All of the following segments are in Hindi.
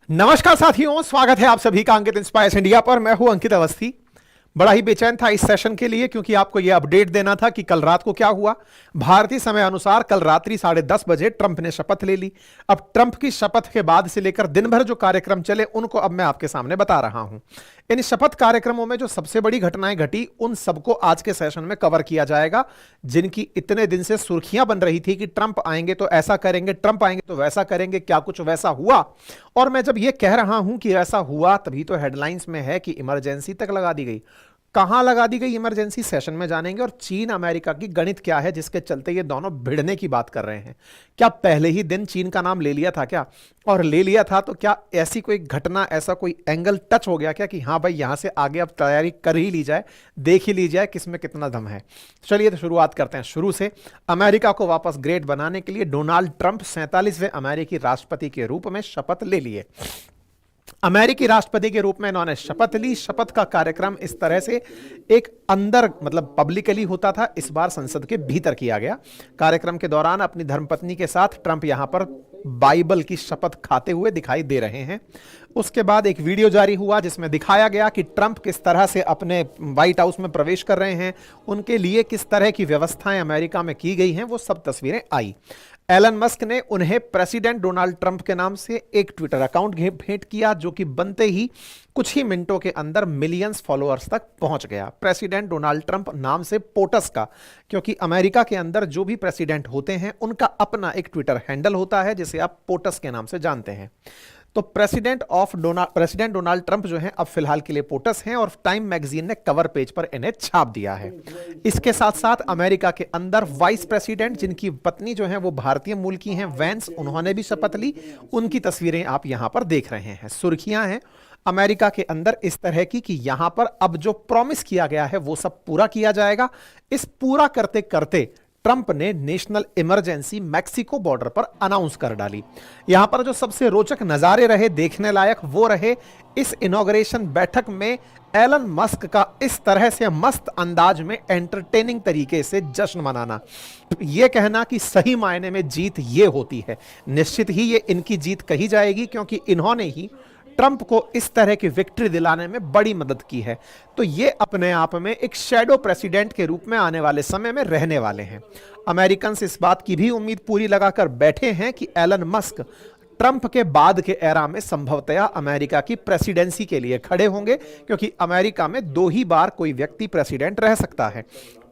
नमस्कार साथियों, स्वागत है आप सभी का अंकित इंस्पायर्स इंडिया पर। मैं हूं अंकित अवस्थी। बड़ा ही बेचैन था इस सेशन के लिए, क्योंकि आपको यह अपडेट देना था कि कल रात को क्या हुआ। भारतीय समय अनुसार कल रात्रि 10:30 ट्रंप ने शपथ ले ली। अब ट्रंप की शपथ के बाद से लेकर दिन भर जो कार्यक्रम चले उनको अब मैं आपके सामने बता रहा हूं। इन शपथ कार्यक्रमों में जो सबसे बड़ी घटनाएं घटी उन सबको आज के सेशन में कवर किया जाएगा, जिनकी इतने दिन से सुर्खियां बन रही थी कि ट्रंप आएंगे तो ऐसा करेंगे, ट्रंप आएंगे तो वैसा करेंगे। क्या कुछ वैसा हुआ? और मैं जब यह कह रहा हूं कि ऐसा हुआ, तभी तो हेडलाइंस में है कि इमरजेंसी तक लगा दी गई। कहां लगा दी गई इमरजेंसी, सेशन में जानेंगे। और चीन अमेरिका की गणित क्या है जिसके चलते ये दोनों भिड़ने की बात कर रहे हैं। क्या पहले ही दिन चीन का नाम ले लिया था क्या? और ले लिया था तो क्या ऐसी कोई घटना, ऐसा कोई एंगल टच हो गया क्या कि हाँ भाई यहां से आगे अब तैयारी कर ही ली जाए, देख ही ली जाए किसमें कितना दम है। चलिए तो शुरुआत करते हैं शुरू से। अमेरिका को वापस ग्रेट बनाने के लिए डोनाल्ड ट्रंप 47वें अमेरिकी राष्ट्रपति के रूप में शपथ ले लिए। अमेरिकी राष्ट्रपति के रूप में इन्होंने शपथ ली। शपथ का कार्यक्रम इस तरह से एक अंदर मतलब पब्लिकली होता था, इस बार संसद के भीतर किया गया। कार्यक्रम के दौरान अपनी धर्मपत्नी के साथ ट्रंप यहां पर बाइबल की शपथ खाते हुए दिखाई दे रहे हैं। उसके बाद एक वीडियो जारी हुआ जिसमें दिखाया गया कि ट्रंप किस तरह से अपने व्हाइट हाउस में प्रवेश कर रहे हैं, उनके लिए किस तरह की व्यवस्थाएं अमेरिका में की गई हैं, वो सब तस्वीरें आई। एलन मस्क ने उन्हें प्रेसिडेंट डोनाल्ड ट्रंप के नाम से एक ट्विटर अकाउंट भेंट किया, जो कि बनते ही कुछ ही मिनटों के अंदर मिलियंस फॉलोअर्स तक पहुंच गया। प्रेसिडेंट डोनाल्ड ट्रंप नाम से पोटस का, क्योंकि अमेरिका के अंदर जो भी प्रेसिडेंट होते हैं उनका अपना एक ट्विटर हैंडल होता है जिसे आप पोटस के नाम से जानते हैं। तो प्रेसिडेंट डोनाल्ड ट्रंप जो हैं अब फिलहाल के लिए पोटस हैं, और टाइम मैगजीन ने कवर पेज पर इन्हें छाप दिया है। इसके साथ साथ अमेरिका के अंदर वाइस प्रेसिडेंट, जिनकी पत्नी जो है वो भारतीय मूल की हैं, वैंस, उन्होंने भी शपथ ली। उनकी तस्वीरें आप यहां पर देख रहे हैं। सुर्खियां हैं अमेरिका के अंदर इस तरह की कि यहां पर अब जो प्रॉमिस किया गया है वो सब पूरा किया जाएगा। इस पूरा करते करते ट्रंप ने नेशनल इमरजेंसी मैक्सिको बॉर्डर पर अनाउंस कर डाली। यहां पर जो सबसे रोचक नजारे रहे, देखने लायक, वो रहे इस इनॉग्रेशन बैठक में एलन मस्क का इस तरह से मस्त अंदाज में एंटरटेनिंग तरीके से जश्न मनाना। यह कहना कि सही मायने में जीत ये होती है। निश्चित ही ये इनकी जीत कही जाएगी, क्योंकि इन्होंने ही ट्रंप को इस तरह की विक्ट्री दिलाने में बड़ी मदद की है। तो ये अपने आप में एक शैडो प्रेसिडेंट के रूप में आने वाले समय में रहने वाले हैं। अमेरिकन इस बात की भी उम्मीद पूरी लगाकर बैठे हैं कि एलन मस्क ट्रंप के बाद के एरा में संभवतया अमेरिका की प्रेसिडेंसी के लिए खड़े होंगे, क्योंकि अमेरिका में 2 ही बार कोई व्यक्ति प्रेसिडेंट रह सकता है।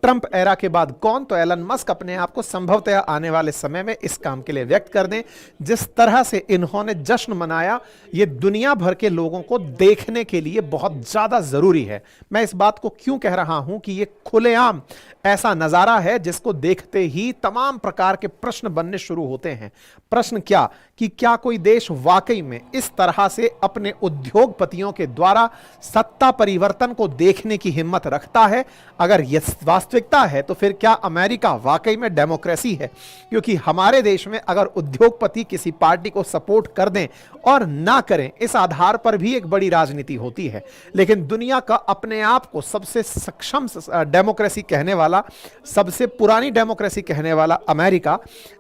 ट्रंप एरा के बाद कौन? तो एलन मस्क अपने आप को संभवतया आने वाले समय में इस काम के लिए व्यक्त कर दें। जिस तरह से इन्होंने जश्न मनाया, ये दुनिया भर के लोगों को देखने के लिए बहुत ज्यादा जरूरी है। मैं इस बात को क्यों कह रहा हूं कि ये खुलेआम ऐसा नजारा है जिसको देखते ही तमाम प्रकार के प्रश्न बनने शुरू होते हैं। प्रश्न क्या कि क्या कोई देश वाकई में इस तरह से अपने उद्योगपतियों के द्वारा सत्ता परिवर्तन को देखने की हिम्मत रखता है? अगर यह वास्तविकता है तो फिर क्या अमेरिका वाकई में डेमोक्रेसी है? क्योंकि हमारे देश में अगर उद्योगपति किसी पार्टी को सपोर्ट कर दें और ना करें, इस आधार पर भी एक बड़ी राजनीति होती है। लेकिन दुनिया का अपने आप को सबसे सक्षम डेमोक्रेसी कहने वाला, सबसे पुरानी डेमोक्रेसी कहने वाला अमेरिका,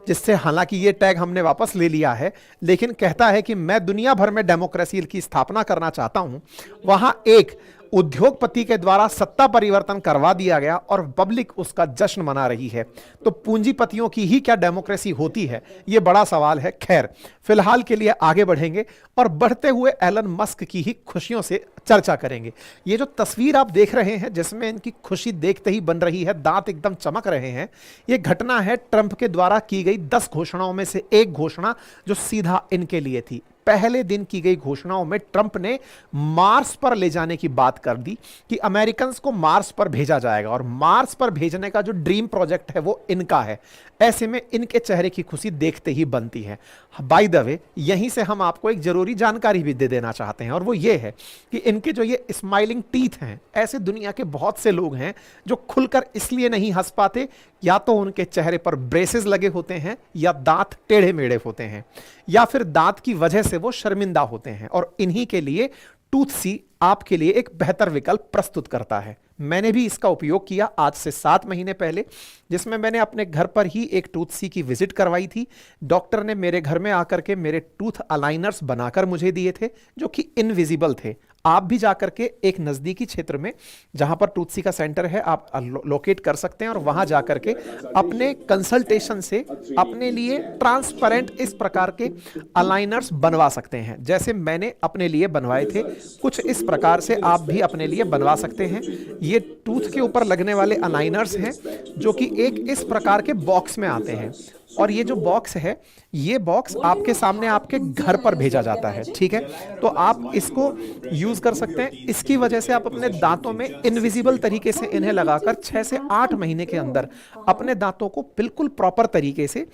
जिससे हालांकि ये टैग हमने वापस ले लिया है, लेकिन कहता है कि मैं दुनिया भर में डेमोक्रेसी की स्थापना करना चाहता हूं, वहां एक उद्योगपति के द्वारा सत्ता परिवर्तन करवा दिया गया और पब्लिक उसका जश्न मना रही है। तो पूंजीपतियों की ही क्या डेमोक्रेसी होती है? यह बड़ा सवाल है। खैर, फिलहाल के लिए आगे बढ़ेंगे और बढ़ते हुए एलन मस्क की ही खुशियों से चर्चा करेंगे। ये जो तस्वीर आप देख रहे हैं जिसमें इनकी खुशी देखते ही बन रही है, दांत एकदम चमक रहे हैं, यह घटना है ट्रंप के द्वारा की गई 10 घोषणाओं में से एक घोषणा जो सीधा इनके लिए थी। पहले दिन की गई घोषणाओं में ट्रंप ने मार्स पर ले जाने की बात कर दी कि अमेरिकन्स को मार्स पर भेजा जाएगा, और मार्स पर भेजने का जो ड्रीम प्रोजेक्ट है वो इनका है। ऐसे में इनके चेहरे की खुशी देखते ही बनती है। बाय द वे, यहीं से हम आपको एक जरूरी जानकारी भी दे देना चाहते हैं, और वो ये है कि इनके जो ये स्माइलिंग टीथ हैं, ऐसे दुनिया के बहुत से लोग हैं जो खुलकर इसलिए नहीं हंस पाते, या तो उनके चेहरे पर ब्रेसेस लगे होते हैं, या दांत टेढ़े मेढ़े होते हैं, या फिर दांत की वजह से वो शर्मिंदा होते हैं। और इन्हीं के लिए टूथ सी आपके लिए एक बेहतर विकल्प प्रस्तुत करता है। मैंने भी इसका उपयोग किया आज से 7 महीने पहले, जिसमें मैंने अपने घर पर ही एक टूथ की विजिट करवाई थी। डॉक्टर ने मेरे घर में आकर के मेरे टूथ अलाइनर्स बनाकर मुझे दिए थे, जो कि इनविजिबल थे। आप भी जाकर के एक नजदीकी क्षेत्र में जहां पर टूथसी का सेंटर है आप लोकेट कर सकते हैं और वहां जाकर के अपने कंसल्टेशन से अपने लिए ट्रांसपेरेंट इस प्रकार के अलाइनर्स बनवा सकते हैं, जैसे मैंने अपने लिए बनवाए थे। कुछ इस प्रकार से आप भी अपने लिए बनवा सकते हैं। ये टूथ के ऊपर लगने वाले अलाइनर्स हैं, जो कि एक इस प्रकार के बॉक्स में आते हैं, और ये जो बॉक्स है, ये बॉक्स आपके सामने आपके घर पर भेजा जाता है। ठीक है, तो आप इसको यूज कर सकते हैं। इसकी वजह से आप अपने दांतों में इनविजिबल तरीके से इन्हें लगाकर 6 से 8 महीने के अंदर अपने दांतों को बिल्कुल प्रॉपर तरीके से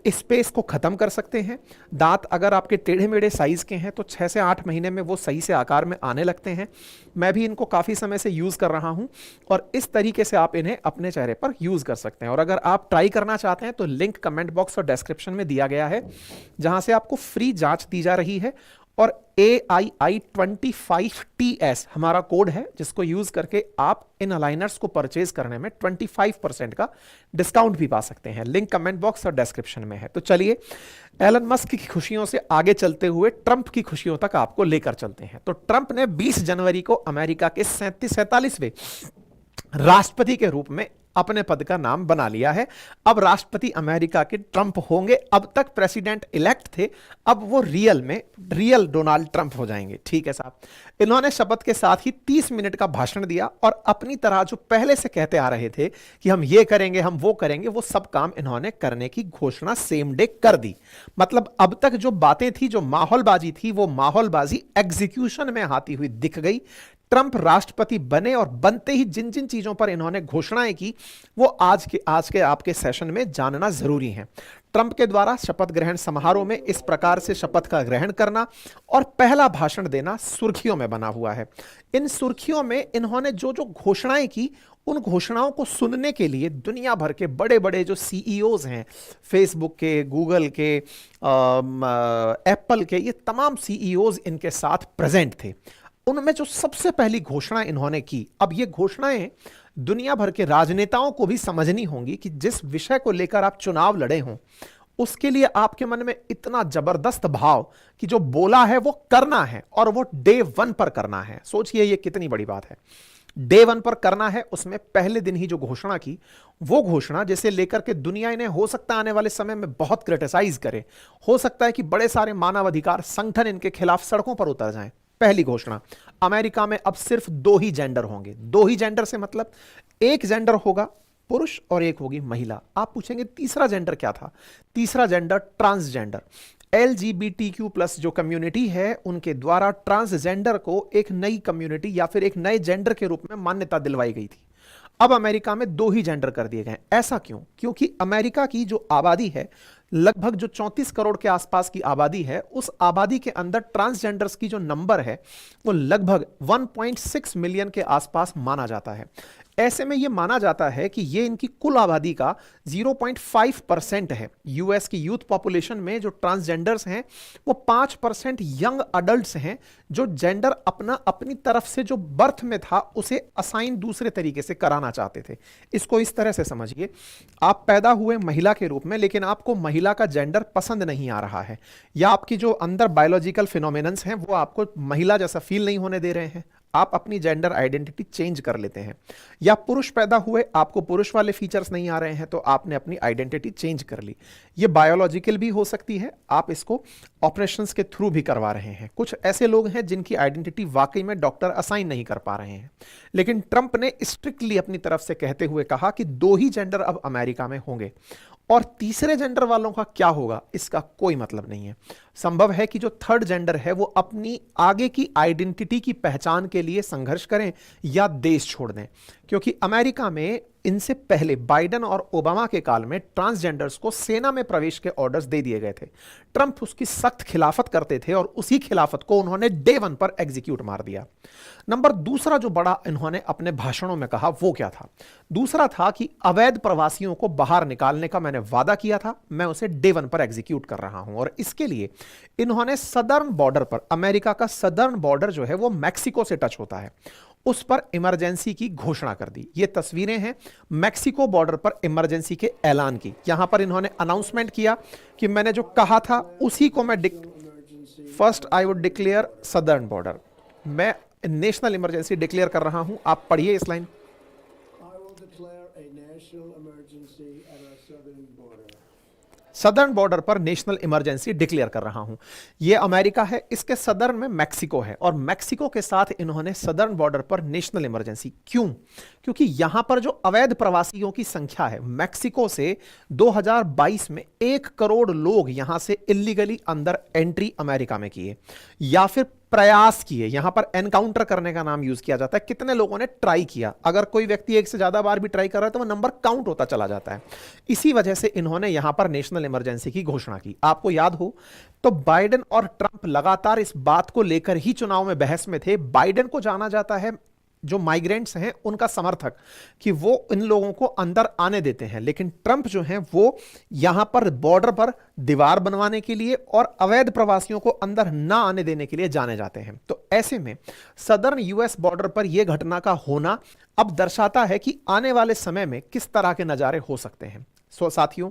स्पेस को खत्म कर सकते हैं। दांत अगर आपके टेढ़े मेढ़े साइज के हैं तो 6 से 8 महीने में वो सही से आकार में आने लगते हैं। मैं भी इनको काफ़ी समय से यूज़ कर रहा हूं, और इस तरीके से आप इन्हें अपने चेहरे पर यूज़ कर सकते हैं। और अगर आप ट्राई करना चाहते हैं तो लिंक कमेंट बॉक्स और डिस्क्रिप्शन में दिया गया है, जहां से आपको फ्री जांच दी जा रही है। और AII25TS हमारा कोड है, जिसको यूज करके आप इन अलाइनर्स को परचेज करने में 25% का डिस्काउंट भी पा सकते हैं। लिंक कमेंट बॉक्स और डिस्क्रिप्शन में है। तो चलिए एलन मस्क की खुशियों से आगे चलते हुए ट्रंप की खुशियों तक आपको लेकर चलते हैं। तो ट्रंप ने 20 जनवरी को अमेरिका के 47वें राष्ट्रपति के रूप में अपने पद का नाम बना लिया है। अब राष्ट्रपति अमेरिका के ट्रंप होंगे। अब तक प्रेसिडेंट इलेक्ट थे, अब वो रियल डोनाल्ड ट्रंप हो जाएंगे। ठीक है साहब। इन्होंने शपथ के साथ ही 30 मिनट का भाषण दिया, और अपनी तरह जो पहले से कहते आ रहे थे कि हम ये करेंगे, हम वो करेंगे, वो सब काम इन्होंने करने की घोषणा सेम डे कर दी। मतलब अब तक जो बातें थी, जो माहौलबाजी थी, वो माहौलबाजी एग्जीक्यूशन में आती हुई दिख गई। ट्रंप राष्ट्रपति बने, और बनते ही जिन जिन चीजों पर इन्होंने घोषणाएं की, वो आज के आपके सेशन में जानना जरूरी है। ट्रंप के द्वारा शपथ ग्रहण समारोह में इस प्रकार से शपथ का ग्रहण करना और पहला भाषण देना सुर्खियों में बना हुआ है। इन सुर्खियों में इन्होंने जो जो घोषणाएं की, उन घोषणाओं को सुनने के लिए दुनिया भर के बड़े बड़े जो सीईओज हैं, फेसबुक के, गूगल के, एप्पल के, ये तमाम सीईओज इनके साथ प्रेजेंट थे। उनमें जो सबसे पहली घोषणा इन्होंने की, अब ये घोषणाएं दुनिया भर के राजनेताओं को भी समझनी होंगी कि जिस विषय को लेकर आप चुनाव लड़े हों, उसके लिए आपके मन में इतना जबरदस्त भाव कि जो बोला है वो करना है, और वो डे 1 पर करना है। सोचिए ये कितनी बड़ी बात है। डे 1 पर करना है, उसमें पहले दिन ही जो घोषणा की, वो घोषणा जिसे लेकर के दुनिया इन्हें हो सकता है आने वाले समय में बहुत क्रिटिसाइज करे, हो सकता है कि बड़े सारे मानवाधिकार संगठन इनके खिलाफ सड़कों पर उतर जाएं। पहली घोषणा, अमेरिका में अब सिर्फ 2 ही जेंडर होंगे। 2 ही जेंडर से मतलब एक जेंडर होगा पुरुष और एक होगी महिला। आप पूछेंगे तीसरा जेंडर क्या था? तीसरा जेंडर ट्रांसजेंडर। LGBTQ+ जो कम्युनिटी है, उनके द्वारा ट्रांसजेंडर को एक नई कम्युनिटी या फिर एक नए जेंडर के रूप में मान्यता दिलवाई गई थी। अब अमेरिका में 2 ही जेंडर कर दिए गए। ऐसा क्यों? क्योंकि अमेरिका की जो आबादी है, लगभग जो 34 करोड़ के आसपास की आबादी है, उस आबादी के अंदर ट्रांसजेंडर्स की जो नंबर है वो लगभग 1.6 मिलियन के आसपास माना जाता है। ऐसे में यह माना जाता है कि ये इनकी कुल आबादी का 0.5% है। यूएस की यूथ पॉपुलेशन में जो ट्रांसजेंडर्स हैं वो 5% यंग अडल्ट्स हैं, जो जेंडर अपनी तरफ से जो बर्थ में था उसे असाइन दूसरे तरीके से कराना चाहते थे। इसको इस तरह से समझिए, आप पैदा हुए महिला के रूप में, लेकिन आपको महिला का जेंडर पसंद नहीं आ रहा है, या आपकी जो अंदर बायोलॉजिकल फिनोमेनन्स हैं वो आपको महिला जैसा फील नहीं होने दे रहे हैं, आप अपनी जेंडर आइडेंटिटी चेंज कर लेते हैं। या पुरुष पैदा हुए, आपको पुरुष वाले फीचर्स नहीं आ रहे हैं, तो आपने अपनी आइडेंटिटी चेंज कर ली। ये बायोलॉजिकल भी हो सकती है, आप इसको ऑपरेशंस के थ्रू भी करवा रहे हैं। कुछ ऐसे लोग हैं जिनकी आइडेंटिटी वाकई में डॉक्टर असाइन नहीं कर पा रहे हैं। लेकिन ट्रंप ने स्ट्रिक्टली अपनी तरफ से कहते हुए कहा कि 2 ही जेंडर अब अमेरिका में होंगे, और तीसरे जेंडर वालों का क्या होगा इसका कोई मतलब नहीं है। संभव है कि जो थर्ड जेंडर है वो अपनी आगे की आइडेंटिटी की पहचान के लिए संघर्ष करें या देश छोड़ दें, क्योंकि अमेरिका में इनसे पहले बाइडेन और ओबामा के काल में ट्रांसजेंडर्स को सेना में प्रवेश के ऑर्डर्स दे दिए गए थे। ट्रंप उसकी सख्त खिलाफत करते थे, और उसी खिलाफत को उन्होंने डे 1 पर एग्जीक्यूट मार दिया। नंबर दूसरा जो बड़ा इन्होंने अपने भाषणों में कहा वो क्या था? दूसरा था कि अवैध प्रवासियों को बाहर निकालने का मैंने वादा किया था, मैं उसे डे 1 पर एग्जीक्यूट कर रहा हूं। और इसके लिए इन्होंने सदर्न बॉर्डर पर, अमेरिका का सदर्न बॉर्डर जो है वो मैक्सिको से टच होता है, उस पर इमरजेंसी की घोषणा कर दी। ये तस्वीरें हैं मैक्सिको बॉर्डर पर इमरजेंसी के ऐलान की। यहां पर इन्होंने अनाउंसमेंट किया कि मैंने जो कहा था उसी को मैं first I would declare southern border, मैं नेशनल इमरजेंसी डिक्लेयर कर रहा हूं। आप पढ़िए इस लाइन। सदर्न बॉर्डर पर नेशनल इमरजेंसी डिक्लेयर कर रहा हूं। यह अमेरिका है, इसके सदर्न में मैक्सिको है और मैक्सिको के साथ इन्होंने सदर्न बॉर्डर पर नेशनल इमरजेंसी क्यों? क्योंकि यहां पर जो अवैध प्रवासियों की संख्या है, मैक्सिको से 2022 में 1 करोड़ लोग यहां से इलीगली अंदर एंट्री अमेरिका में किए या फिर प्रयास किए। यहां पर एनकाउंटर करने का नाम यूज किया जाता है, कितने लोगों ने ट्राई किया। अगर कोई व्यक्ति एक से ज्यादा बार भी ट्राई कर रहा है तो वह नंबर काउंट होता चला जाता है। इसी वजह से इन्होंने यहां पर नेशनल इमरजेंसी की घोषणा की। आपको याद हो तो बाइडेन और ट्रंप लगातार इस बात को लेकर ही चुनाव में बहस में थे। बाइडेन को जाना जाता है, जो माइग्रेंट्स हैं उनका समर्थक, कि वो इन लोगों को अंदर आने देते हैं, लेकिन ट्रंप जो हैं वो यहां पर बॉर्डर पर दीवार बनवाने के लिए और अवैध प्रवासियों को अंदर ना आने देने के लिए जाने जाते हैं। तो ऐसे में सदर्न यूएस बॉर्डर पर यह घटना का होना अब दर्शाता है कि आने वाले समय में किस तरह के नजारे हो सकते हैं। साथियों,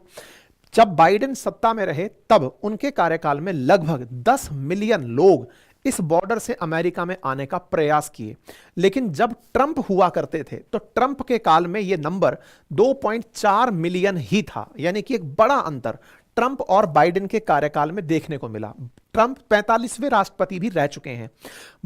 जब बाइडेन सत्ता में रहे तब उनके कार्यकाल में लगभग 10 मिलियन लोग इस बॉर्डर से अमेरिका में आने का प्रयास किए, लेकिन जब ट्रंप हुआ करते थे तो ट्रंप के काल में यह नंबर 2.4 मिलियन ही था। यानी कि एक बड़ा अंतर ट्रंप और बाइडेन के कार्यकाल में देखने को मिला। ट्रंप 45वें राष्ट्रपति भी रह चुके हैं,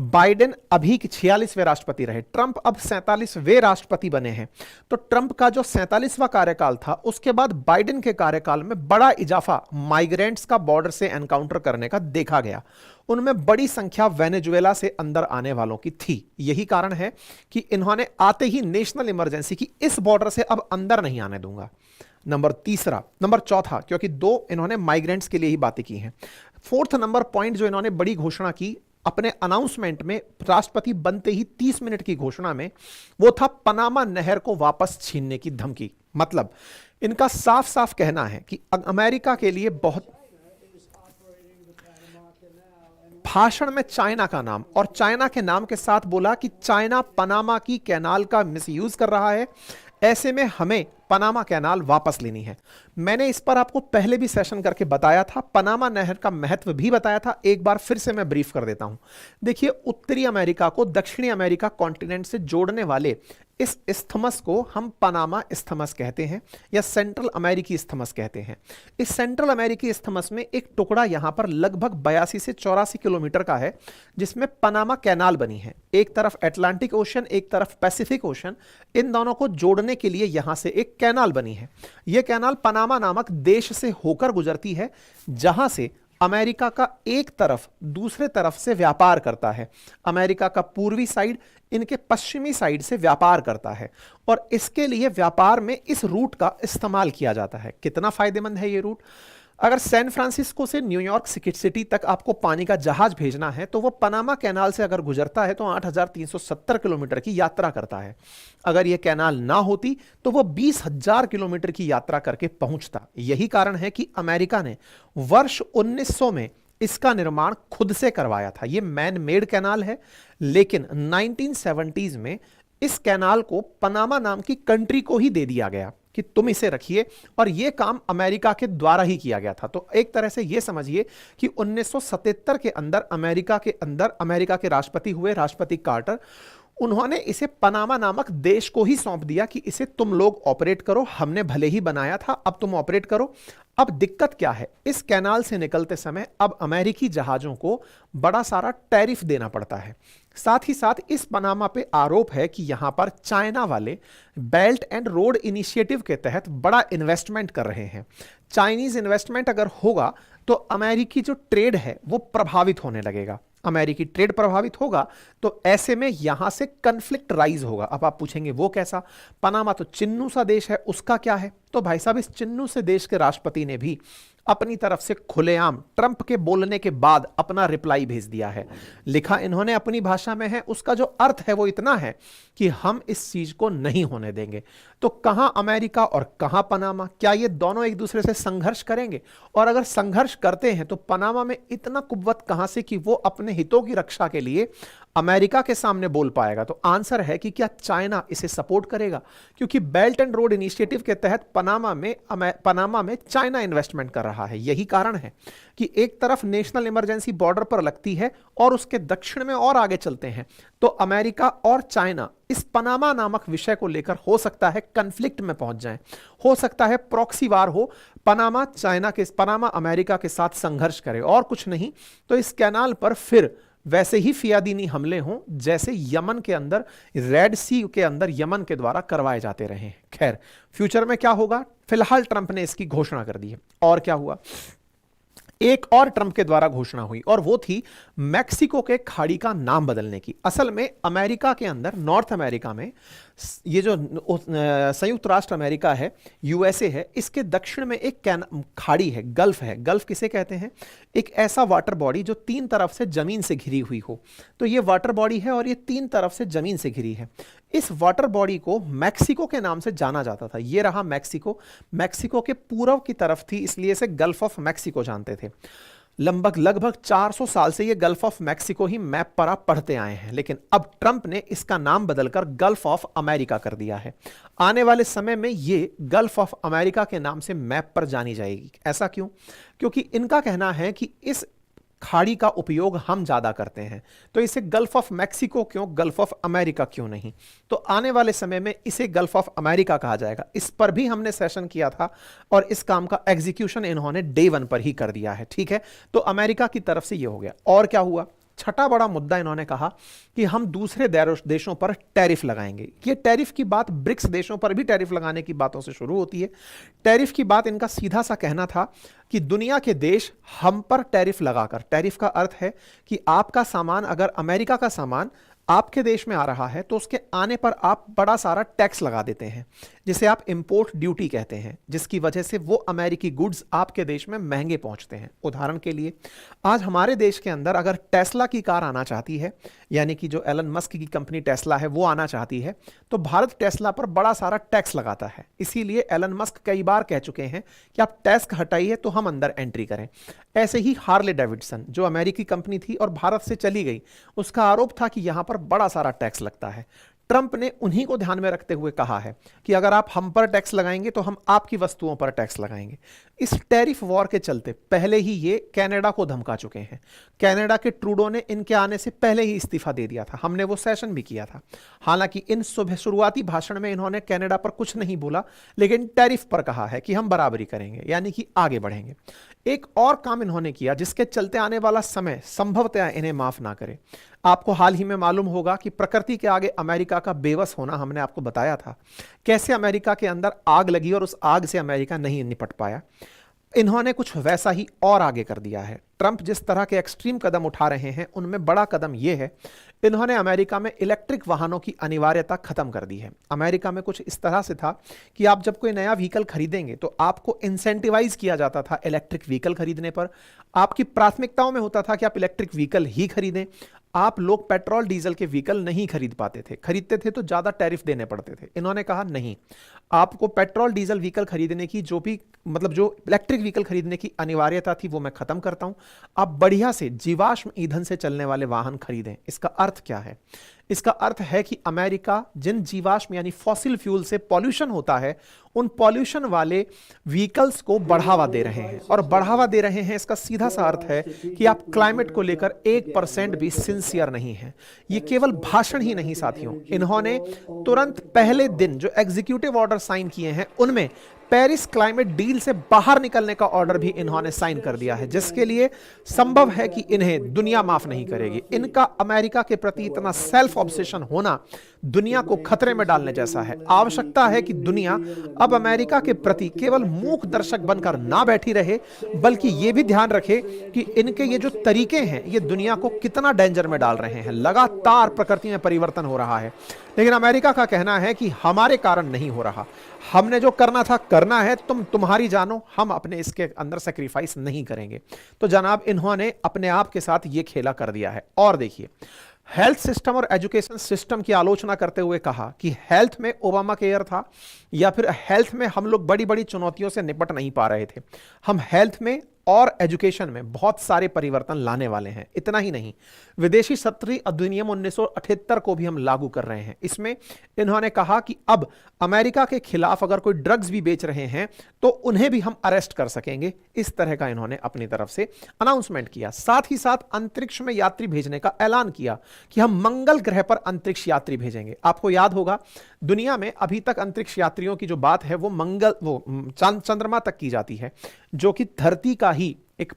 बाइडेन अभी 46वें राष्ट्रपति रहे, ट्रंप अब 47वें राष्ट्रपति बने हैं। तो ट्रंप का जो 47वां कार्यकाल था उसके बाद बाइडेन के कार्यकाल में बड़ा इजाफा माइग्रेंट्स का बॉर्डर से एनकाउंटर करने का देखा गया। उनमें बड़ी संख्या वेनेजुएला से अंदर आने वालों की थी। यही कारण है कि इन्होंने आते ही नेशनल इमरजेंसी की, इस बॉर्डर से अब अंदर नहीं आने दूंगा। नंबर चौथा, क्योंकि 2 इन्होंने माइग्रेंट्स के लिए ही बातें की हैं। 4th नंबर पॉइंट जो इन्होंने बड़ी घोषणा की अपने अनाउंसमेंट में, राष्ट्रपति बनते ही 30 मिनट की घोषणा में, वो था पनामा नहर को वापस छीनने की धमकी। मतलब इनका साफ साफ कहना है कि अमेरिका के लिए बहुत, भाषण में चाइना का नाम और चाइना के नाम के साथ बोला कि चाइना पनामा की कैनाल का मिसयूज कर रहा है, ऐसे में हमें पनामा कैनाल वापस लेनी है। मैंने इस पर आपको पहले भी सेशन करके बताया था, पनामा नहर का महत्व भी बताया था, एक बार फिर से मैं ब्रीफ कर देता हूं। देखिए, उत्तरी अमेरिका को दक्षिणी अमेरिका कॉन्टिनेंट से जोड़ने वाले इस इस्थमस को हम पनामा इस्थमस कहते हैं या सेंट्रल अमेरिकी इस्थमस कहते हैं। इस सेंट्रल अमेरिकी इस्थमस में एक टुकड़ा यहां पर लगभग 82 से 84 किलोमीटर का है, जिसमें पनामा कैनाल बनी है। एक तरफ अटलांटिक ओशन, एक तरफ पैसिफिक ओशन, इन दोनों को जोड़ने के लिए यहां से एक कैनाल बनी है। यह कैनाल पनामा नामक देश से होकर गुजरती है, जहां से अमेरिका का एक तरफ दूसरे तरफ से व्यापार करता है। अमेरिका का पूर्वी साइड इनके पश्चिमी साइड से व्यापार करता है और इसके लिए व्यापार में इस रूट का इस्तेमाल किया जाता है। कितना फायदेमंद है ये रूट? अगर सैन फ्रांसिस्को से न्यूयॉर्क सिटी तक आपको पानी का जहाज भेजना है तो वो पनामा कैनाल से अगर गुजरता है तो 8,370 किलोमीटर की यात्रा करता है। अगर ये कैनाल ना होती तो वो 20,000 किलोमीटर की यात्रा करके पहुंचता। यही कारण है कि अमेरिका ने वर्ष 1900 में इसका निर्माण खुद से करवाया था। ये मैन मेड कैनाल है, लेकिन 1970s में इस कैनाल को पनामा नाम की कंट्री को ही दे दिया गया कि तुम इसे रखिए, और यह काम अमेरिका के द्वारा ही किया गया था। तो एक तरह से यह समझिए कि 1977 के अंदर अमेरिका के राष्ट्रपति हुए, राष्ट्रपति कार्टर, उन्होंने इसे पनामा नामक देश को ही सौंप दिया कि इसे तुम लोग ऑपरेट करो, हमने भले ही बनाया था, अब तुम ऑपरेट करो। अब दिक्कत क्या है? इस कैनाल से निकलते समय अब अमेरिकी जहाजों को बड़ा सारा टैरिफ देना पड़ता है। साथ ही साथ इस पनामा पे आरोप है कि यहां पर चाइना वाले बेल्ट एंड रोड इनिशिएटिव के तहत बड़ा इन्वेस्टमेंट कर रहे हैं। चाइनीज इन्वेस्टमेंट अगर होगा तो अमेरिकी जो ट्रेड है वो प्रभावित होने लगेगा। अमेरिकी ट्रेड प्रभावित होगा तो ऐसे में यहां से कन्फ्लिक्ट राइज होगा। अब आप पूछेंगे वो कैसा? पनामा तो चिन्नू सा देश है, उसका क्या है? तो भाई साहब, इस चिन्नू से देश के राष्ट्रपति ने भी अपनी तरफ से खुलेआम ट्रंप के बोलने के बाद अपना रिप्लाई भेज दिया है। लिखा इन्होंने अपनी भाषा में है, उसका जो अर्थ है वो इतना है कि हम इस चीज को नहीं होने देंगे। तो कहां अमेरिका और कहां पनामा? क्या ये दोनों एक दूसरे से संघर्ष करेंगे? और अगर संघर्ष करते हैं तो पनामा में इतना कुव्वत कहां से कि वो अपने हितों की रक्षा के लिए अमेरिका के सामने बोल पाएगा? तो आंसर है कि क्या चाइना इसे सपोर्ट करेगा? क्योंकि बेल्ट एंड रोड इनिशिएटिव के तहत पनामा में चाइना इन्वेस्टमेंट कर रहा है। यही कारण है कि एक तरफ नेशनल इमरजेंसी बॉर्डर पर लगती है और उसके दक्षिण में और आगे चलते हैं तो अमेरिका और चाइना इस पनामा नामक विषय को लेकर हो सकता है कन्फ्लिक्ट में पहुंच जाएं, हो सकता है प्रॉक्सी वार हो, पनामा अमेरिका के साथ संघर्ष करे और कुछ नहीं तो इस कैनाल पर फिर वैसे ही फियादीनी हमले हों जैसे यमन के अंदर, रेड सी के अंदर यमन के द्वारा करवाए जाते रहे हैं। खैर, फ्यूचर में क्या होगा, फिलहाल ट्रंप ने इसकी घोषणा कर दी है। और क्या हुआ, एक और ट्रंप के द्वारा घोषणा हुई और वो थी मैक्सिको के खाड़ी का नाम बदलने की। असल में अमेरिका के अंदर, नॉर्थ अमेरिका में, ये जो संयुक्त राष्ट्र अमेरिका है, यूएसए है, इसके दक्षिण में एक खाड़ी है, गल्फ है। गल्फ किसे कहते हैं? एक ऐसा वाटर बॉडी जो तीन तरफ से जमीन से घिरी हुई हो। तो ये वाटर बॉडी है और ये तीन तरफ से जमीन से घिरी है। इस वाटर बॉडी को मैक्सिको के नाम से जाना जाता था। ये रहा मैक्सिको, मैक्सिको के पूर्व की तरफ थी, इसलिए इसे गल्फ ऑफ मैक्सिको जानते थे। लगभग 400 साल से ये gulf of Mexico he map पर आप पढ़ते आए हैं, लेकिन अब ट्रंप ने इसका नाम बदलकर गल्फ ऑफ अमेरिका कर दिया है। आने वाले समय में ये गल्फ ऑफ अमेरिका के नाम से मैप पर जानी जाएगी। ऐसा क्यों? क्योंकि इनका कहना है कि इस खाड़ी का उपयोग हम ज्यादा करते हैं, तो इसे गल्फ ऑफ मैक्सिको क्यों, गल्फ ऑफ अमेरिका क्यों नहीं? तो आने वाले समय में इसे गल्फ ऑफ अमेरिका कहा जाएगा। इस पर भी हमने सेशन किया था और इस काम का एग्जीक्यूशन इन्होंने डे 1 पर ही कर दिया है। ठीक है, तो अमेरिका की तरफ से यह हो गया। और क्या हुआ, छठा बड़ा मुद्दा इन्होंने कहा कि हम दूसरे देशों पर टैरिफ लगाएंगे। ये टैरिफ की बात ब्रिक्स देशों पर भी टैरिफ लगाने की बातों से शुरू होती है। टैरिफ की बात इनका सीधा सा कहना था कि दुनिया के देश हम पर टैरिफ लगाकर, टैरिफ का अर्थ है कि आपका सामान, अगर अमेरिका का सामान आपके देश में आ रहा है तो उसके आने पर आप बड़ा सारा टैक्स लगा देते हैं, जिसे आप इंपोर्ट ड्यूटी कहते हैं, जिसकी वजह से वो अमेरिकी गुड्स आपके देश में महंगे पहुंचते हैं। उदाहरण के लिए, आज हमारे देश के अंदर अगर टेस्ला की कार आना चाहती है, यानी कि जो एलन मस्क की कंपनी टेस्ला है वो आना चाहती है, तो भारत टेस्ला पर बड़ा सारा टैक्स लगाता है। इसीलिए एलन मस्क कई बार कह चुके हैं कि आप टैक्स हटाइए तो हम अंदर एंट्री करें। ऐसे ही हार्ले डेविडसन, जो अमेरिकी कंपनी थी और भारत से चली गई, उसका आरोप था कि यहां पर बड़ा सारा टैक्स लगता है। ट्रंप ने उन्हीं को ध्यान में रखते हुए कहा है कि अगर आप हम पर टैक्स लगाएंगे तो हम आपकी वस्तुओं पर टैक्स लगाएंगे। इस टैरिफ वॉर के चलते पहले ही ये कनाडा को धमका चुके हैं। कनाडा के ट्रूडो ने इनके आने से पहले ही इस्तीफा दे दिया था, हमने वो सेशन भी किया था। हालांकि इन शुरुआती भाषण में इन्होंने कनाडा पर कुछ नहीं बोला, लेकिन टैरिफ पर कहा है कि हम बराबरी करेंगे, यानी कि आगे बढ़ेंगे। एक और काम इन्होंने किया जिसके चलते आने वाला समय संभवतः इन्हें माफ ना करे। आपको हाल ही में मालूम होगा कि प्रकृति के आगे अमेरिका का बेबस होना, हमने आपको बताया था कैसे अमेरिका के अंदर आग लगी और उस आग से अमेरिका नहीं निपट पाया। इन्होंने कुछ वैसा ही और आगे कर दिया है। ट्रंप जिस तरह के एक्सट्रीम कदम उठा रहे हैं उनमें बड़ा कदम यह है, इन्होंने अमेरिका में इलेक्ट्रिक वाहनों की अनिवार्यता खत्म कर दी है। अमेरिका में कुछ इस तरह से था कि आप जब कोई नया व्हीकल खरीदेंगे तो आपको इंसेंटिवाइज किया जाता था इलेक्ट्रिक व्हीकल खरीदने पर। आपकी प्राथमिकताओं में होता था कि आप इलेक्ट्रिक व्हीकल ही खरीदें। आप लोग पेट्रोल डीजल के व्हीकल नहीं खरीद पाते थे, खरीदते थे तो ज्यादा टैरिफ देने पड़ते थे। इन्होंने कहा नहीं, आपको पेट्रोल डीजल व्हीकल खरीदने की जो इलेक्ट्रिक व्हीकल खरीदने की अनिवार्यता थी वो मैं खत्म करता हूं। आप बढ़िया से जीवाश्म ईंधन से चलने वाले वाहन खरीदें। इसका अर्थ क्या है? इसका अर्थ है कि अमेरिका जिन जीवाश्म यानी फॉसिल फ्यूल से पॉल्यूशन होता है, उन पॉल्यूशन वाले व्हीकल्स को बढ़ावा दे रहे हैं। और बढ़ावा दे रहे हैं, इसका सीधा सा अर्थ है कि आप क्लाइमेट को लेकर 1% भी सिंसियर नहीं है। ये केवल भाषण ही नहीं साथियों, इन्होंने तुरंत पहले दिन जो एग्जीक्यूटिव ऑर्डर साइन किए हैं उनमें पेरिस क्लाइमेट डील से बाहर निकलने का ऑर्डर भी इन्होंने साइन कर दिया है, जिसके लिए संभव है कि इन्हें दुनिया माफ नहीं करेगी। इनका अमेरिका के प्रति इतना सेल्फ ऑब्सेशन होना दुनिया को खतरे में डालने जैसा है। आवश्यकता है कि दुनिया अब अमेरिका के प्रति केवल मूक दर्शक बनकर ना बैठी रहे, बल्कि यह भी ध्यान रखे कि इनके ये जो तरीके हैं ये दुनिया को कितना डेंजर में डाल रहे हैं। लगातार प्रकृति में परिवर्तन हो रहा है, लेकिन अमेरिका का कहना है कि हमारे कारण नहीं हो रहा, हमने जो करना था करना है, तुम्हारी जानो, हम अपने इसके अंदर सैक्रिफाइस नहीं करेंगे। तो जनाब इन्होंने अपने आप के साथ ये खेला कर दिया है। और देखिए, हेल्थ सिस्टम और एजुकेशन सिस्टम की आलोचना करते हुए कहा कि हेल्थ में ओबामा केयर था, या फिर हेल्थ में हम लोग बड़ी बड़ी चुनौतियों से निपट नहीं पा रहे थे। हम हेल्थ में और एजुकेशन में बहुत सारे परिवर्तन लाने वाले हैं। इतना ही नहीं, विदेशी शस्त्री अधिनियम 1978 को भी हम लागू कर रहे हैं। इसमें इन्होंने कहा कि अब अमेरिका के खिलाफ अगर कोई ड्रग्स भी बेच रहे हैं तो उन्हें भी हम अरेस्ट कर सकेंगे। इस तरह का इन्होंने अपनी तरफ से अनाउंसमेंट किया। साथ ही साथ अंतरिक्ष में यात्री भेजने का ऐलान किया कि हम मंगल ग्रह पर अंतरिक्ष यात्री भेजेंगे। आपको याद होगा, दुनिया में अभी तक अंतरिक्ष यात्रियों की जो बात है वो चंद्रमा तक की जाती है, जो कि धरती का ही एक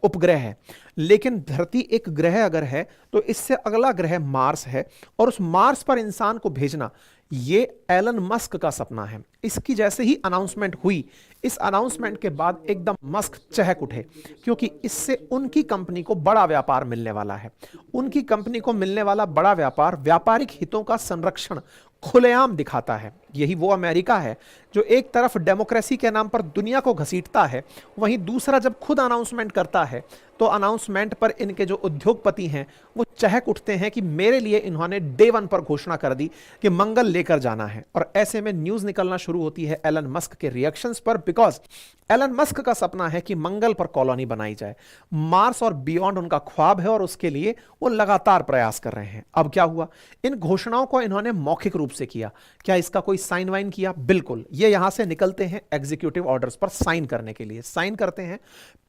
उपग्रह है। लेकिन धरती एक ग्रह अगर है तो इससे अगला ग्रह मार्स है, और उस मार्स पर इंसान को भेजना ये एलन मस्क का सपना है। इसकी जैसे ही अनाउंसमेंट हुई, इस अनाउंसमेंट के बाद एकदम मस्क चहक उठे, क्योंकि इससे उनकी कंपनी को बड़ा व्यापार मिलने वाला है। उनकी कंपनी को मिलने वाला बड़ा व्यापार व्यापारिक हितों का संरक्षण खुलेआम दिखाता है। यही वो अमेरिका है जो एक तरफ डेमोक्रेसी के नाम पर दुनिया को घसीटता है, वहीं दूसरा जब खुद अनाउंसमेंट करता है तो अनाउंसमेंट पर इनके जो उद्योगपति हैं वो चहक उठते हैं कि मेरे लिए इन्होंने डे 1 पर घोषणा कर दी कि मंगल लेकर जाना है। और ऐसे में न्यूज़ निकलना शुरू होती है एलन मस्क के रिएक्शंस पर, बिकॉज एलन मस्क का सपना है कि मंगल पर कॉलोनी बनाई जाए। मार्स और बियॉन्ड उनका ख्वाब है और उसके लिए वो लगातार प्रयास कर रहे हैं। अब क्या हुआ, इन घोषणाओं को इन्होंने मौखिक रूप से किया। क्या इसका कोई साइन वाइन किया? बिल्कुल। ये यहां से निकलते हैं एग्जीक्यूटिव ऑर्डर्स पर साइन करने के लिए। साइन करते हैं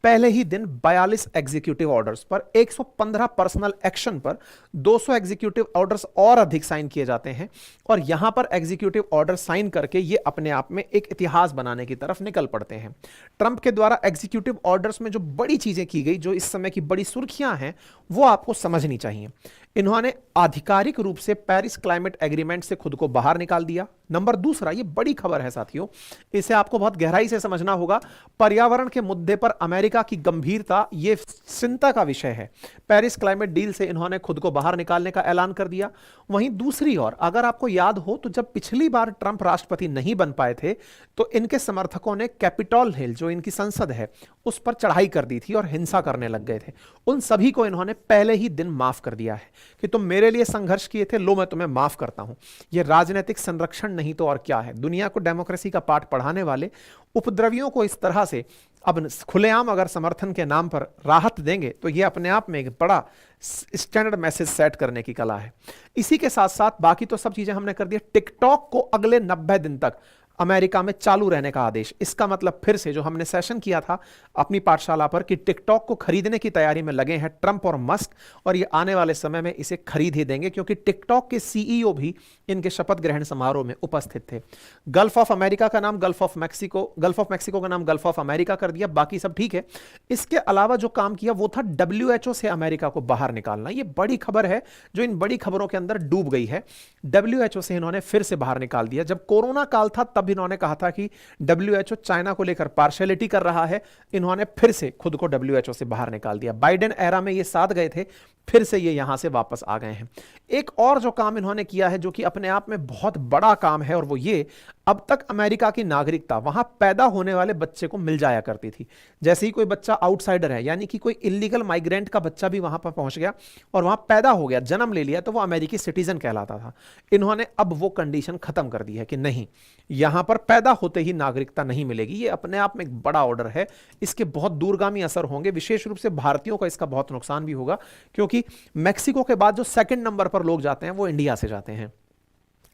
पहले ही दिन 42 एग्जीक्यूटिव ऑर्डर्स पर, 115 पर्सनल एक्शन पर, 200 एग्जीक्यूटिव ऑर्डर्स और अधिक साइन किए जाते हैं। और यहां पर एग्जीक्यूटिव ऑर्डर साइन करके ये अपने आप में एक इतिहास बनाने की तरफ निकल पड़ते हैं। ट्रंप के द्वारा एग्जीक्यूटिव ऑर्डर्स में जो बड़ी चीजें की गई, जो इस समय की बड़ी सुर्खियां हैं, वो आपको समझनी चाहिए। इन्होंने आधिकारिक रूप से पेरिस क्लाइमेट एग्रीमेंट से खुद को बाहर निकाल दिया। नंबर दूसरा, ये बड़ी खबर है साथियों, इसे आपको बहुत गहराई से समझना होगा। पर्यावरण के मुद्दे पर अमेरिका की गंभीरता ये चिंता का विषय है। पेरिस क्लाइमेट डील से इन्होंने खुद को बाहर निकालने का ऐलान कर दिया। वहीं दूसरी ओर, अगर आपको याद हो तो जब पिछली बार ट्रंप राष्ट्रपति नहीं बन पाए थे तो इनके समर्थकों ने कैपिटॉल हिल, जो इनकी संसद है, उस पर चढ़ाई कर दी थी और हिंसा करने लग गए थे। उन सभी को इन्होंने पहले ही दिन माफ कर दिया है कि तुम मेरे लिए संघर्ष किए थे, लो मैं तुम्हें माफ करता हूं। यह राजनीतिक संरक्षण नहीं तो और क्या है। दुनिया को डेमोक्रेसी का पाठ पढ़ाने वाले उपद्रवियों को इस तरह से अब खुलेआम अगर समर्थन के नाम पर राहत देंगे तो यह अपने आप में एक बड़ा स्टैंडर्ड मैसेज सेट करने की कला है। इसी के साथ साथ बाकी तो सब चीजें हमने कर दी। टिकटॉक को अगले 90 दिन तक अमेरिका में चालू रहने का आदेश। इसका मतलब फिर से जो हमने सेशन किया था अपनी पाठशाला पर कि टिकटॉक को खरीदने की तैयारी में लगे हैं ट्रंप और मस्क, और ये आने वाले समय में इसे खरीद ही देंगे, क्योंकि टिकटॉक के सीईओ भी इनके शपथ ग्रहण समारोह में उपस्थित थे। गल्फ ऑफ अमेरिका का नाम गल्फ ऑफ मैक्सिको का नाम गल्फ ऑफ अमेरिका कर दिया। बाकी सब ठीक है। इसके अलावा जो काम किया वो था WHO से अमेरिका को बाहर निकालना। ये बड़ी खबर है जो इन बड़ी खबरों के अंदर डूब गई है। WHO से इन्होंने फिर से बाहर निकाल दिया। जब कोरोना काल था तब इन्होंने कहा था कि WHO चाइना को लेकर पार्शियलिटी कर रहा है। इन्होंने फिर से खुद को WHO से बाहर निकाल दिया। बाइडेन एरा में ये साथ गए थे, फिर से ये यहां से वापस आ गए हैं। एक और जो काम इन्होंने किया है जो कि अपने आप में बहुत बड़ा काम है, और वो ये, अब तक अमेरिका की नागरिकता वहां पैदा होने वाले बच्चे को मिल जाया करती थी। जैसे ही कोई बच्चा आउटसाइडर है, यानी कि कोई इलीगल माइग्रेंट का बच्चा भी वहां पर पहुंच गया और वहां पैदा हो गया, जन्म ले लिया, तो वो अमेरिकी सिटीजन कहलाता था। इन्होंने अब वो कंडीशन खत्म कर दी है कि नहीं, यहां पर पैदा होते ही नागरिकता नहीं मिलेगी। ये अपने आप में एक बड़ा ऑर्डर है। इसके बहुत दूरगामी असर होंगे, विशेष रूप से भारतीयों को इसका बहुत नुकसान भी होगा, क्योंकि मैक्सिको के बाद जो सेकंड नंबर पर लोग जाते हैं वो इंडिया से जाते हैं।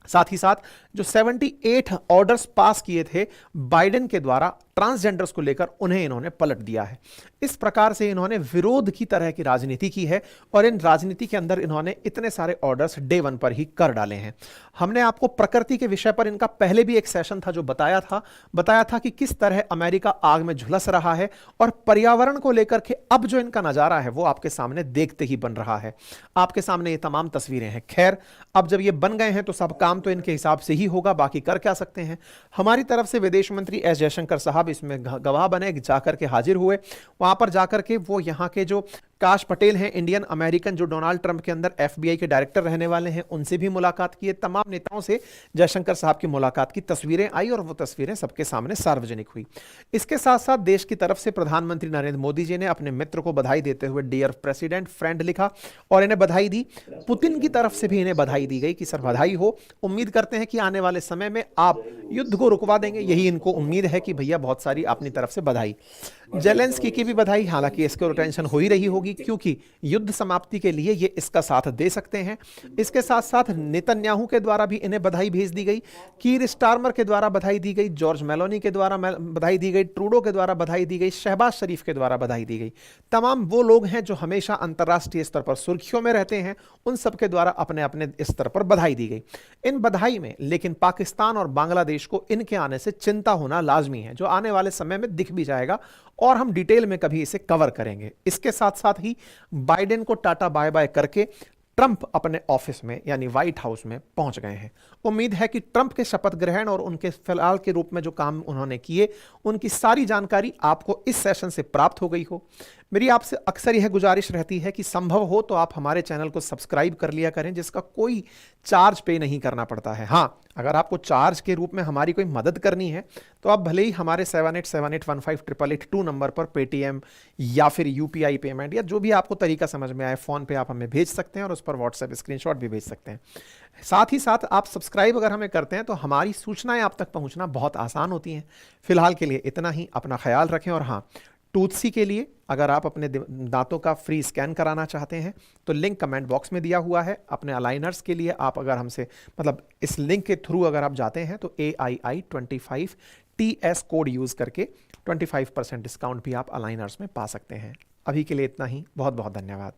साथ ही साथ जो 78 ऑर्डर्स पास किए थे बाइडेन के द्वारा ट्रांसजेंडर्स को लेकर, उन्हें इन्होंने पलट दिया है। इस प्रकार से इन्होंने विरोध की तरह की राजनीति की है, और इन राजनीति के अंदर इन्होंने इतने सारे ऑर्डर्स डे 1 पर ही कर डाले हैं। हमने आपको प्रकृति के विषय पर इनका पहले भी एक सेशन था जो बताया था कि किस तरह अमेरिका आग में झुलस रहा है, और पर्यावरण को लेकर के अब जो इनका नजारा है वो आपके सामने देखते ही बन रहा है। आपके सामने ये तमाम तस्वीरें हैं। खैर, अब जब ये बन गए हैं तो सब काम तो इनके हिसाब से ही होगा, बाकी कर क्या सकते हैं। हमारी तरफ से विदेश मंत्री एस जयशंकर साहब इसमें गवाह बने, जाकर के हाजिर हुए। वहां पर जाकर के वो यहाँ के जो काश पटेल हैं इंडियन अमेरिकन जो डोनाल्ड ट्रंप के अंदर एफबीआई के डायरेक्टर रहने वाले हैं, उनसे भी मुलाकात की है। तमाम नेताओं से जयशंकर साहब की मुलाकात की तस्वीरें आई और वो तस्वीरें सबके सामने सार्वजनिक हुई। इसके साथ साथ देश की तरफ से प्रधानमंत्री नरेंद्र मोदी जी ने अपने मित्र को बधाई देते हुए डियर प्रेसिडेंट फ्रेंड लिखा और इन्हें बधाई दी। पुतिन की तरफ से भी इन्हें बधाई दी गई कि सर बधाई हो, उम्मीद करते हैं कि आने वाले समय में आप युद्ध को रुकवा देंगे, यही इनको उम्मीद है कि भैया बहुत सारी अपनी तरफ से बधाई। जेलेंस्की की भी बधाई, हालांकि इसको टेंशन हो ही रही होगी क्योंकि युद्ध समाप्ति के लिए ये इसका साथ दे सकते हैं। इसके साथ साथ नेतन्याहू के द्वारा भी इन्हें बधाई भेज दी गई, कीर स्टारमर के द्वारा बधाई दी गई, जॉर्ज मेलोनी के द्वारा बधाई दी गई, ट्रूडो के द्वारा बधाई दी गई, शहबाज शरीफ के द्वारा बधाई दी गई। तमाम वो लोग हैं जो हमेशा अंतर्राष्ट्रीय स्तर पर सुर्खियों में रहते हैं, उन सबके द्वारा अपने अपने स्तर पर बधाई दी गई। इन बधाई में लेकिन पाकिस्तान और बांग्लादेश को इनके आने से चिंता होना लाजमी है, जो आने वाले समय में दिख भी जाएगा और हम डिटेल में कभी इसे कवर करेंगे। इसके साथ साथ ही बाइडेन को टाटा बाय बाय करके ट्रंप अपने ऑफिस में यानी व्हाइट हाउस में पहुंच गए हैं। उम्मीद है कि ट्रंप के शपथ ग्रहण और उनके फिलहाल के रूप में जो काम उन्होंने किए उनकी सारी जानकारी आपको इस सेशन से प्राप्त हो गई हो। मेरी आपसे अक्सर यह गुजारिश रहती है कि संभव हो तो आप हमारे चैनल को सब्सक्राइब कर लिया करें, जिसका कोई चार्ज पे नहीं करना पड़ता है। हाँ, अगर आपको चार्ज के रूप में हमारी कोई मदद करनी है तो आप भले ही हमारे 7878158882 नंबर पर पेटीएम या फिर यूपीआई पेमेंट या जो भी आपको तरीका समझ में आए फ़ोन पे आप हमें भेज सकते हैं और उस पर व्हाट्सएप स्क्रीनशॉट भी भेज सकते हैं। साथ ही साथ आप सब्सक्राइब अगर हमें करते हैं तो हमारी सूचनाएं आप तक पहुंचना बहुत आसान होती हैं। फिलहाल के लिए इतना ही, अपना ख्याल रखें। और हाँ, टूथसी के लिए अगर आप अपने दांतों का फ्री स्कैन कराना चाहते हैं तो लिंक कमेंट बॉक्स में दिया हुआ है। अपने अलाइनर्स के लिए आप अगर हमसे इस लिंक के थ्रू अगर आप जाते हैं तो AII25 TS कोड यूज़ करके 25% डिस्काउंट भी आप अलाइनर्स में पा सकते हैं। अभी के लिए इतना ही, बहुत बहुत धन्यवाद।